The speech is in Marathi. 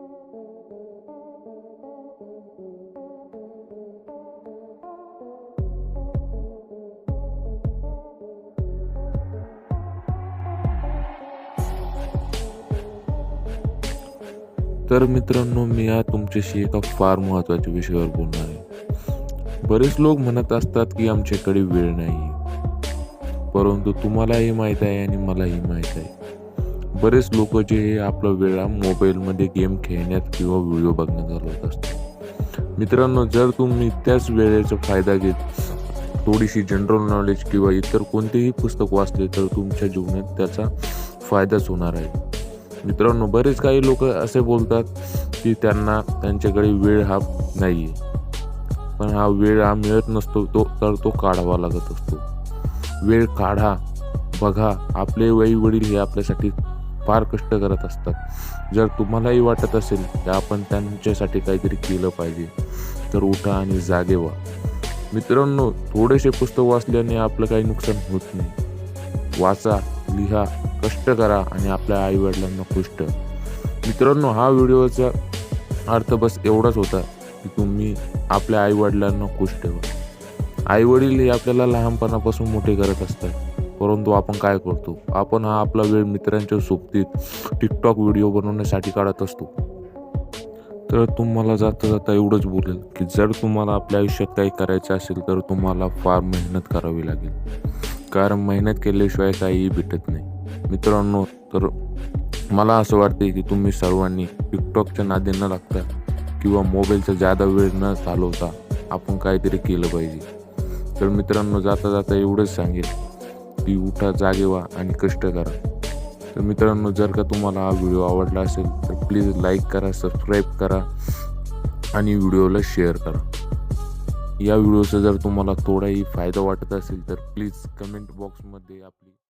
तर मित्रांनो, मी आज तुमच्याशी एका फार महत्त्वाच्या विषयावर बोलणार आहे. बरेच लोक म्हणत असतात की आमच्याकडे वेळ नाही, परंतु तुम्हालाही माहीत आहे आणि मलाही माहीत आहे, बरेच लोक जे हे आपला वेळ मोबाईलमध्ये गेम खेळण्यात किंवा व्हिडिओ बघण्यात घालवत असतात. मित्रांनो, जर तुम्ही त्याच वेळेचा फायदा घेत थोडीशी जनरल नॉलेज किंवा इतर कोणतेही पुस्तक वाचले तर तुमच्या जीवनात त्याचा फायदाच होणार आहे. मित्रांनो, बरेच काही लोक असे बोलतात की त्यांच्याकडे वेळ हा नाही आहे, पण हा वेळ मिळत नसतो तो काढावा लागत असतो. वेळ काढा, बघा. आपले आई वडील हे आपल्यासाठी फार कष्ट करत असतात. जर तुम्हालाही वाटत असेल की आपण त्यांच्यासाठी काहीतरी केलं पाहिजे तर उठा आणि जागे व्हा. मित्रांनो, थोडेसे पुस्तक वाचल्याने आपलं काही नुकसान होत नाही. वाचा, लिहा, कष्ट करा आणि आपल्या आई वडिलांना खुश ठेवा. मित्रांनो, हा व्हिडिओचा अर्थ बस एवढाच होता की तुम्ही आपल्या आई वडिलांना खुश ठेवा. आई वडील हे आपल्याला लहानपणापासून मोठे करत असतात, परंतु आपण काय करतो? आपण हा आपला वेळ मित्रांच्या सोबतीत टिकटॉक व्हिडिओ बनवण्यासाठी काढत असतो. तर तुम्हाला जाता जाता एवढंच बोलेल की जर तुम्हाला आपल्या आयुष्यात काही करायचं असेल तर तुम्हाला फार मेहनत करावी लागेल, कारण मेहनत केल्याशिवाय काहीही भेटत नाही. मित्रांनो, तर मला असं वाटते की तुम्ही सर्वांनी टिकटॉकच्या नादी न लागता किंवा मोबाईलचा जादा वेळ न चालवता आपण काहीतरी केलं पाहिजे. तर मित्रांनो, जाता जाता एवढंच सांगेल की उठा, जागे व्हा आणि कष्ट करा. तर मित्रांनो, जर का तुम्हाला हा व्हिडिओ आवडला असेल तर प्लीज लाईक करा, सबस्क्राईब करा आणि व्हिडिओला शेअर करा. या व्हिडिओचा जर तुम्हाला थोडाही फायदा वाटत असेल तर प्लीज कमेंट बॉक्समध्ये आपली